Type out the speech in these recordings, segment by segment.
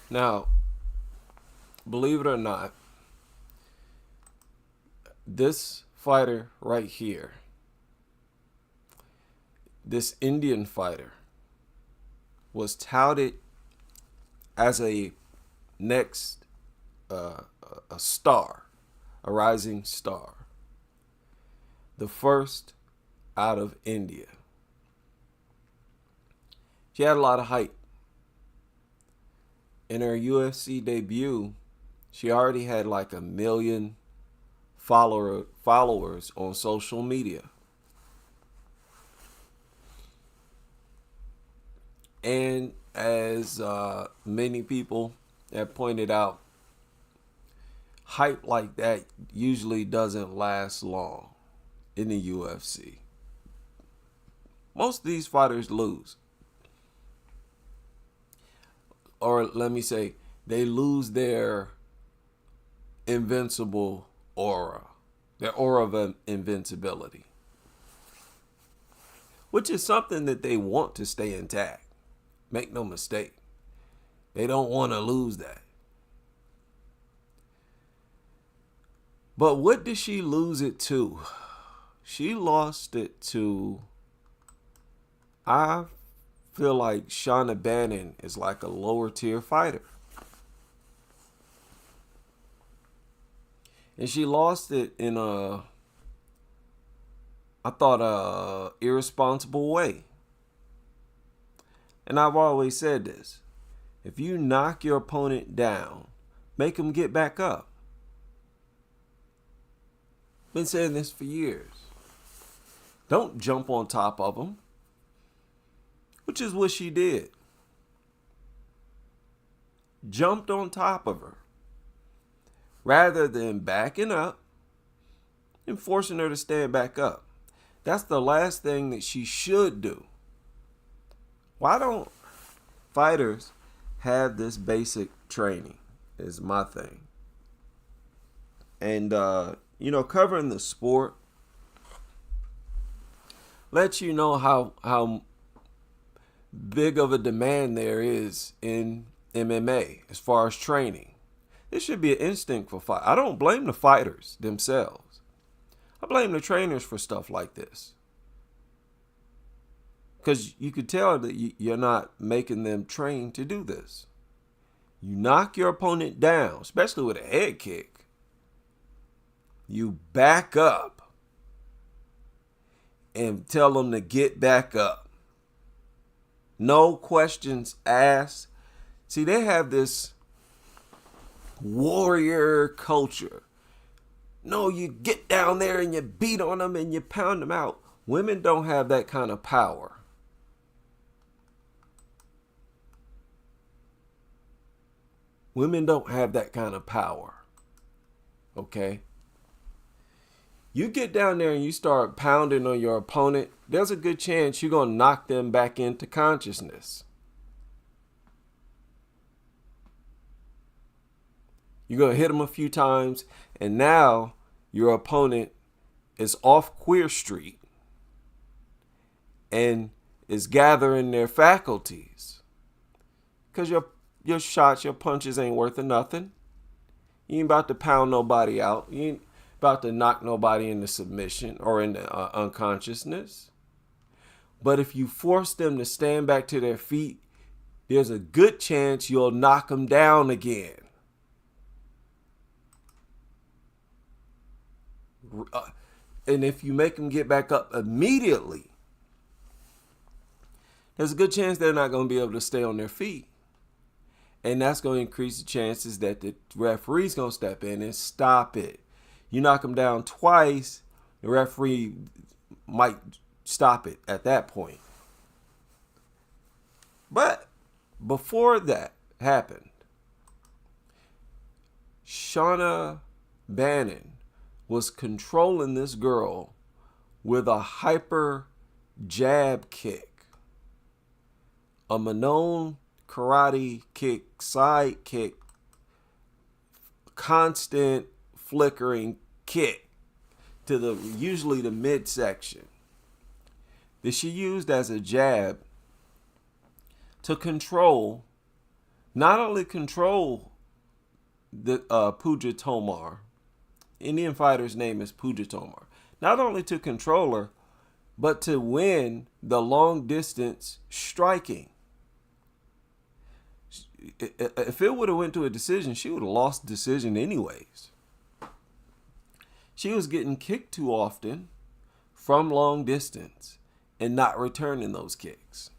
Now, believe it or not, this fighter right here, this Indian fighter, was touted as a next a star, a rising star, the first out of India. She had a lot of hype. In her UFC debut, she already had like 1 million followers on social media. And as many people have pointed out, hype like that usually doesn't last long in the UFC. Most of these fighters lose. Or let me say, they lose their invincible aura, their aura of invincibility, which is something that they want to stay intact. Make no mistake. They don't want to lose that. But what did she lose it to? She lost it to, I feel like Shauna Bannon is like a lower tier fighter. And she lost it in a irresponsible way. And I've always said this. If you knock your opponent down, make him get back up. Been saying this for years. Don't jump on top of him, which is what she did. Jumped on top of her rather than backing up and forcing her to stand back up. That's the last thing that she should do. Why don't fighters have this basic training is my thing. And, covering the sport lets you know how big of a demand there is in MMA as far as training. This should be an instinct for fight. I don't blame the fighters themselves. I blame the trainers for stuff like this. Because you could tell that you're not making them train to do this. You knock your opponent down, especially with a head kick. You back up and tell them to get back up. No questions asked. See, they have this warrior culture. No, you get down there and you beat on them and you pound them out. Women don't have that kind of power. Women don't have that kind of power. Okay? You get down there and you start pounding on your opponent, there's a good chance you're going to knock them back into consciousness. You're going to hit them a few times, and now your opponent is off Queer Street and is gathering their faculties. Because your shots, your punches ain't worth of nothing. You ain't about to pound nobody out. You ain't about to knock nobody into submission or into unconsciousness. But if you force them to stand back to their feet, there's a good chance you'll knock them down again. And if you make them get back up immediately, there's a good chance they're not going to be able to stay on their feet. And that's going to increase the chances that the referee's going to step in and stop it. You knock them down twice, the referee might stop it at that point. But before that happened, Shauna Bannon was controlling this girl with a hyper jab kick, a Manon karate kick, side kick, constant flickering kick to usually the midsection that she used as a jab to control not only control the Puja Tomar, Indian fighter's name is Puja Tomar, not only to control her, but to win the long distance striking. If it would have went to a decision, she would have lost the decision anyways. She was getting kicked too often from long distance and not returning those kicks.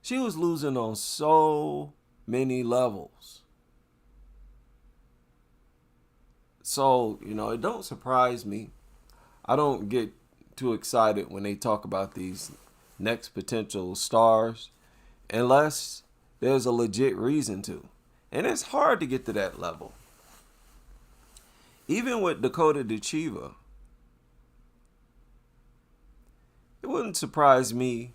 She was losing on so many levels. So, it don't surprise me. I don't get too excited when they talk about these next potential stars unless there's a legit reason to. And it's hard to get to that level. Even with Dakota DeChiva, it wouldn't surprise me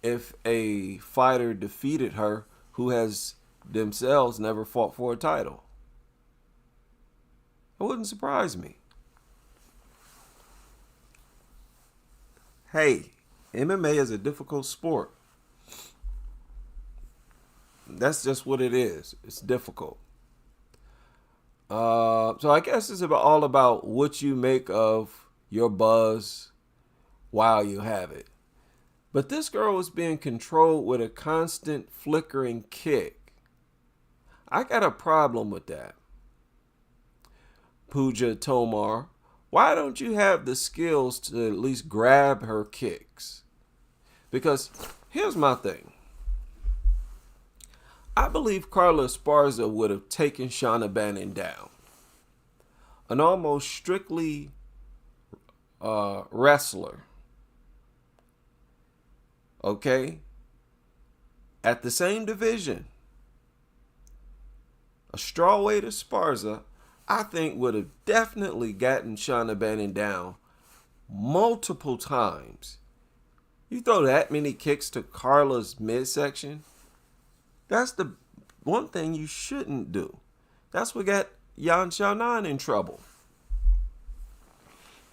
if a fighter defeated her who has themselves never fought for a title. It wouldn't surprise me. Hey, MMA is a difficult sport. That's just what it is. It's difficult. So I guess it's all about what you make of your buzz while you have it. But this girl was being controlled with a constant flickering kick. I got a problem with that. Puja Tomar, why don't you have the skills to at least grab her kicks? Because here's my thing. I believe Carla Esparza would have taken Shauna Bannon down. An almost strictly wrestler. Okay? At the same division. A strawweight Esparza, I think, would have definitely gotten Shauna Bannon down multiple times. You throw that many kicks to Carla's midsection, that's the one thing you shouldn't do. That's what got Yan Xiaonan in trouble.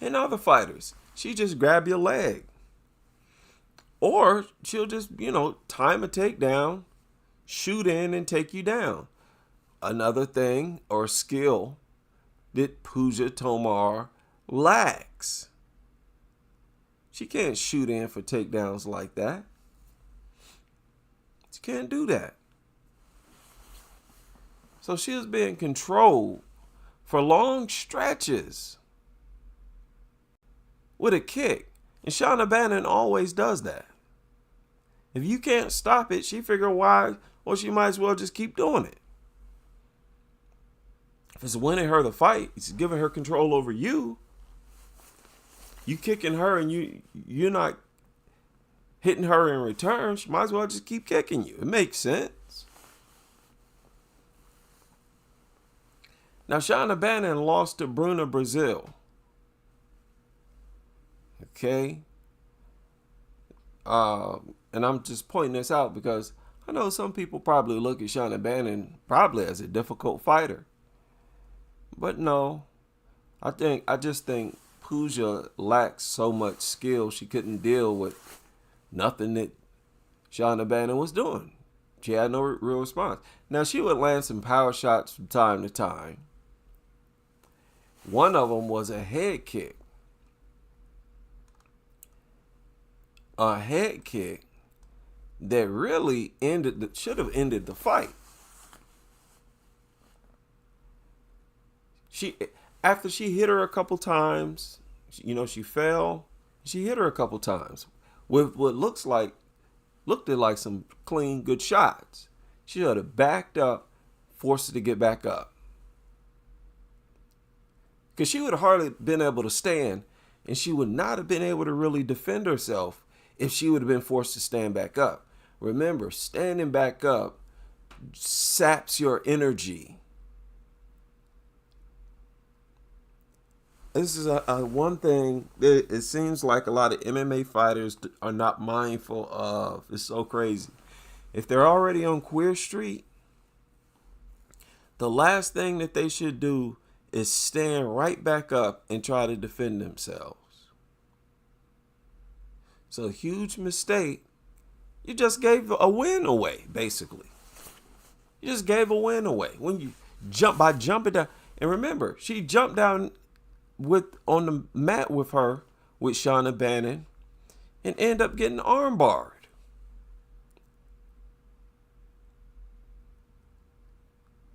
And other fighters, she just grab your leg. Or she'll just, time a takedown, shoot in and take you down. Another thing or skill that Puja Tomar lacks. She can't shoot in for takedowns like that. She can't do that. So she was being controlled for long stretches with a kick. And Shauna Bannon always does that. If you can't stop it, she figure why, well, she might as well just keep doing it. If it's winning her the fight, it's giving her control over you. You kicking her and you're not hitting her in return, she might as well just keep kicking you. It makes sense. Now, Shauna Bannon lost to Bruna Brazil. Okay? And I'm just pointing this out because I know some people probably look at Shauna Bannon probably as a difficult fighter. But no, I just think Puja lacks so much skill she couldn't deal with nothing that Shauna Bannon was doing. She had no real response. Now, she would land some power shots from time to time. One of them was a head kick. A head kick that really should have ended the fight. After she hit her a couple times, she fell. She hit her a couple times with what looked like some clean, good shots. She should have backed up, forced her to get back up. Because she would have hardly been able to stand, and she would not have been able to really defend herself if she would have been forced to stand back up. Remember, standing back up saps your energy. This is a one thing that it seems like a lot of MMA fighters are not mindful of. It's so crazy. If they're already on Queer Street, the last thing that they should do is stand right back up and try to defend themselves. It's a huge mistake You just gave a win away, basically. You just gave a win away when you jumping down. And remember, she jumped down on the mat with her with Shauna Bannon and ended up getting armbarred.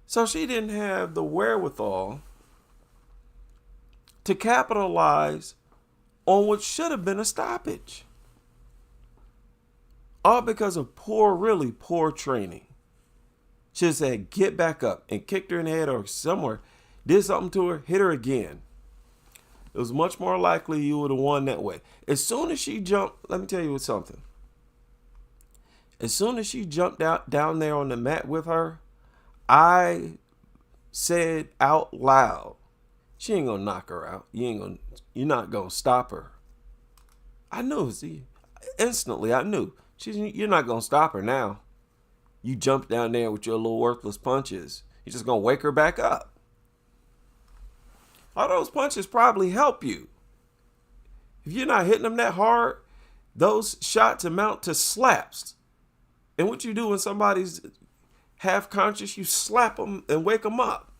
So she didn't have the wherewithal to capitalize on what should have been a stoppage. All because of really poor training. She said, get back up, and kicked her in the head or somewhere, did something to her, hit her again. It was much more likely you would have won that way. As soon as she jumped, let me tell you something. As soon as she jumped down there on the mat with her, I said out loud, she ain't gonna knock her out. You're not gonna stop her. I knew, instantly I knew. You're not gonna stop her now. You jump down there with your little worthless punches. You're just gonna wake her back up. All those punches probably help you. If you're not hitting them that hard, those shots amount to slaps. And what you do when somebody's half conscious, you slap them and wake them up.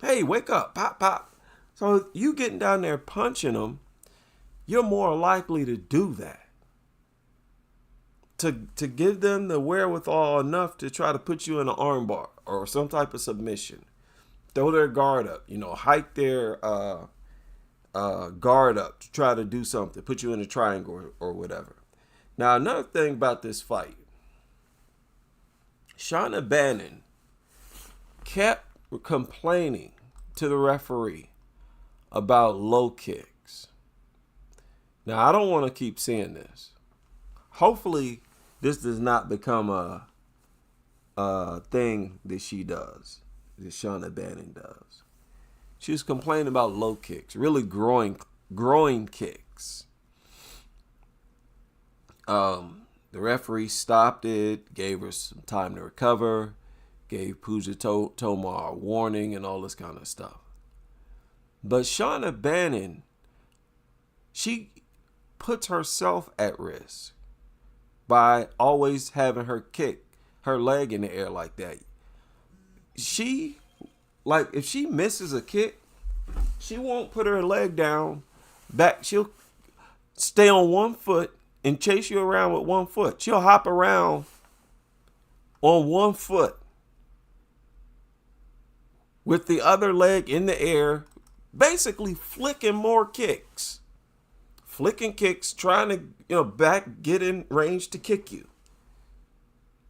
Hey, wake up, pop, pop. So you getting down there punching them, you're more likely to do that. To give them the wherewithal enough to try to put you in an armbar or some type of submission. Throw their guard up, hike their guard up to try to do something, put you in a triangle or whatever. Now, another thing about this fight, Shauna Bannon kept complaining to the referee about low kicks. Now, I don't want to keep seeing this. Hopefully, this does not become a thing that she does, that Shauna Bannon does. She was complaining about low kicks, really groin kicks. The referee stopped it, gave her some time to recover, gave Pooja Tomar a warning and all this kind of stuff. But Shauna Bannon, she puts herself at risk by always having her kick her leg in the air like that. If she misses a kick, she won't put her leg down back. She'll stay on one foot and chase you around with one foot. She'll hop around on one foot with the other leg in the air, basically flicking more kicks. Flicking kicks, trying to, get in range to kick you.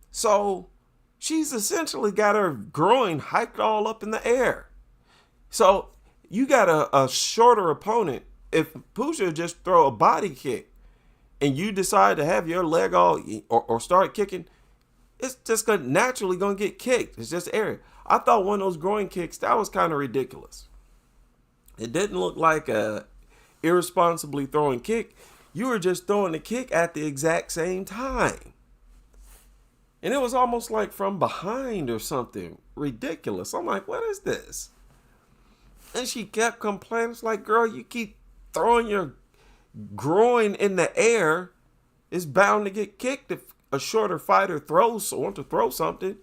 So she's essentially got her groin hiked all up in the air. So you got a shorter opponent. If Pooja just throw a body kick and you decide to have your leg all or start kicking, it's just naturally going to get kicked. It's just area. I thought one of those groin kicks, that was kind of ridiculous. It didn't look like a irresponsibly throwing kick. You were just throwing the kick at the exact same time. And it was almost like from behind or something ridiculous. I'm like, what is this? And she kept complaining. It's like, girl, you keep throwing your groin in the air. It's bound to get kicked if a shorter fighter wants to throw something.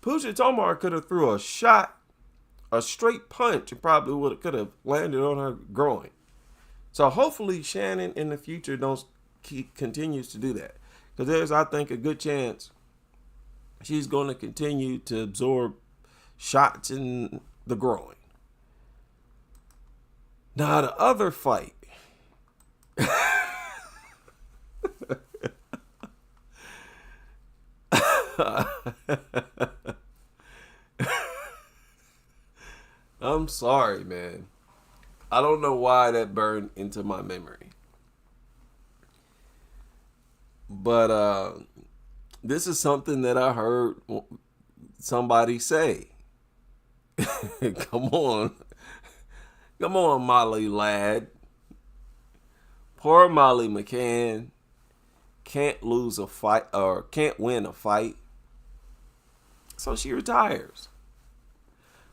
Pooja Tomar could have threw a shot, a straight punch, and probably could have landed on her groin. So hopefully Shannon in the future continues to do that. Because there's, I think, a good chance she's going to continue to absorb shots in the groin. Now, the other fight. I'm sorry, man. I don't know why that burned into my memory. But this is something that I heard somebody say. Come on, Molly lad. Poor Molly McCann can't lose a fight or can't win a fight, so she retires.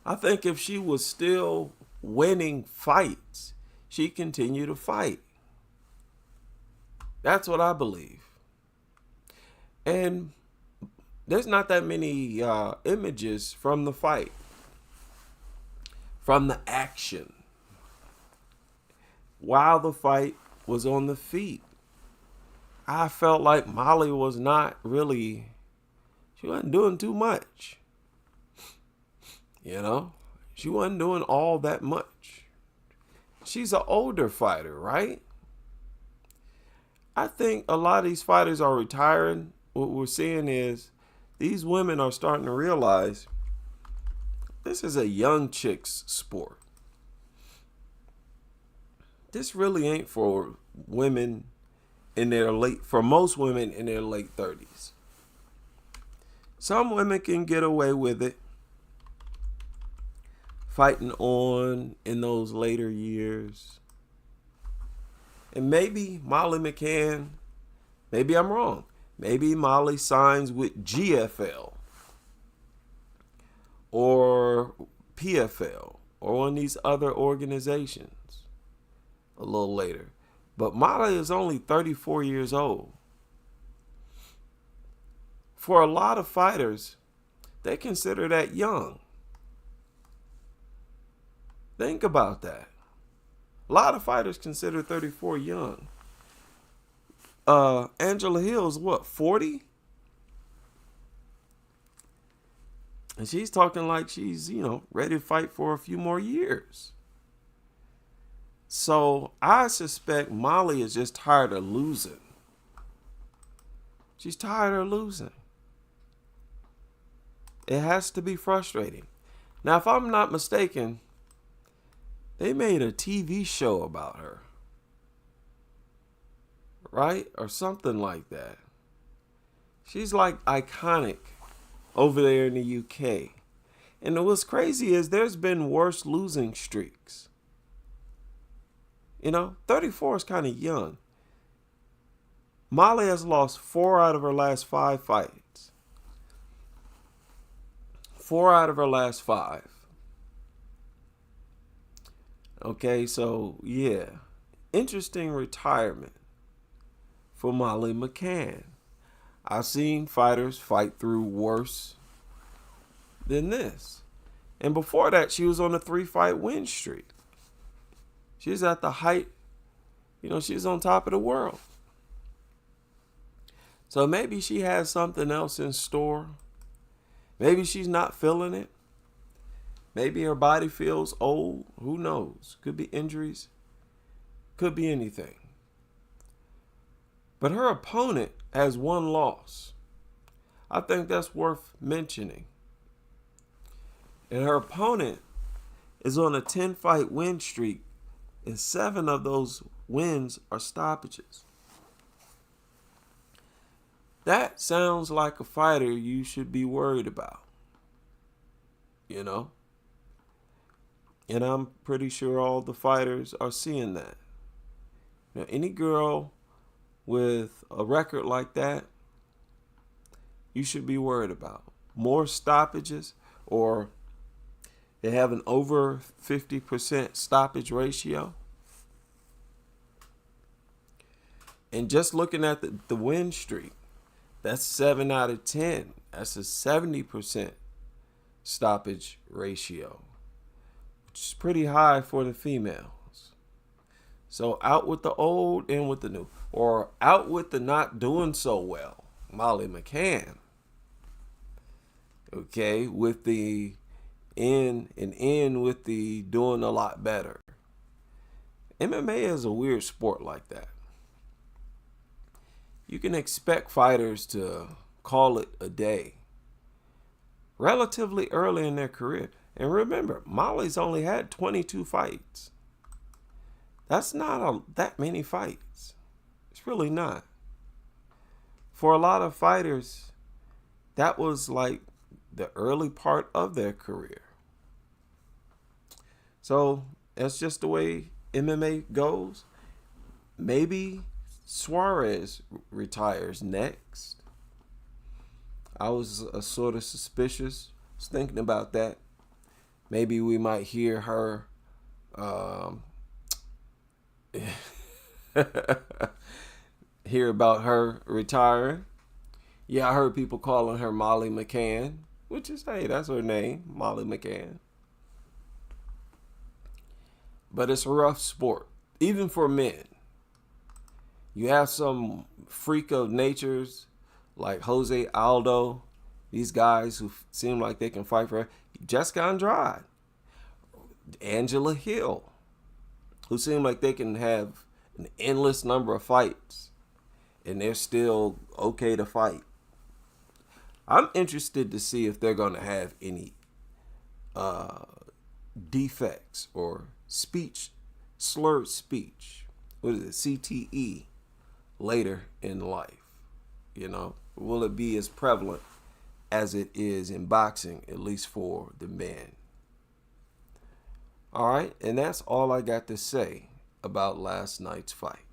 I think if she was still winning fights, she'd continue to fight. That's what I believe. And there's not that many images from the fight, from the action, while the fight was on the feet. I felt like Molly was not really, she wasn't doing too much. You know, she wasn't doing all that much. She's an older fighter, right? I think a lot of these fighters are retiring. What we're seeing is these women are starting to realize this is a young chick's sport. This really ain't for women in their for most women in their late 30s. Some women can get away with it, fighting on in those later years. And maybe Molly McCann, maybe I'm wrong. Maybe Molly signs with GFL or PFL or one of these other organizations a little later. But Molly is only 34 years old. For a lot of fighters, they consider that young. Think about that. A lot of fighters consider 34 young. Angela Hill's what, 40? And she's talking like she's, ready to fight for a few more years. So I suspect Molly is just tired of losing. She's tired of losing. It has to be frustrating. Now, if I'm not mistaken, they made a TV show about her. Right? Or something like that. She's like iconic over there in the UK. And what's crazy is there's been worse losing streaks. 34 is kind of young. Molly has lost 4 out of her last 5 fights. 4 out of her last 5. Okay, so yeah. Interesting retirement for Molly McCann. I've seen fighters fight through worse than this. And before that, she was on a 3-fight win streak. She's at the height, she's on top of the world. So maybe she has something else in store. Maybe she's not feeling it. Maybe her body feels old. Who knows? Could be injuries. Could be anything. But her opponent has 1 loss. I think that's worth mentioning. And her opponent is on a 10-fight win streak, and 7 of those wins are stoppages. That sounds like a fighter you should be worried about. And I'm pretty sure all the fighters are seeing that. Any girl with a record like that, you should be worried about. More stoppages, or they have an over 50% stoppage ratio. And just looking at the win streak, that's 7 out of 10. That's a 70% stoppage ratio, which is pretty high for the females. So out with the old, in with the new. Or out with the not doing so well, Molly McCann. Okay, with the in with the doing a lot better. MMA is a weird sport like that. You can expect fighters to call it a day relatively early in their career. And remember, Molly's only had 22 fights. That's not that many fights. It's really not. For a lot of fighters, that was like the early part of their career. So that's just the way MMA goes. Maybe Suarez retires next. I was sort of suspicious. I was thinking about that. Maybe we might hear her hear about her retiring. Yeah, I heard people calling her Molly McCann, which is, hey, that's her name, Molly McCann. But it's a rough sport, even for men. You have some freak of natures like Jose Aldo, these guys who seem like they can fight for Jessica Andrade, Angela Hill, who seem like they can have an endless number of fights and they're still okay to fight. I'm interested to see if they're going to have any uh, defects or slurred speech. What is it? CTE later in life. Will it be as prevalent as it is in boxing, at least for the men? All right, and that's all I got to say about last night's fight.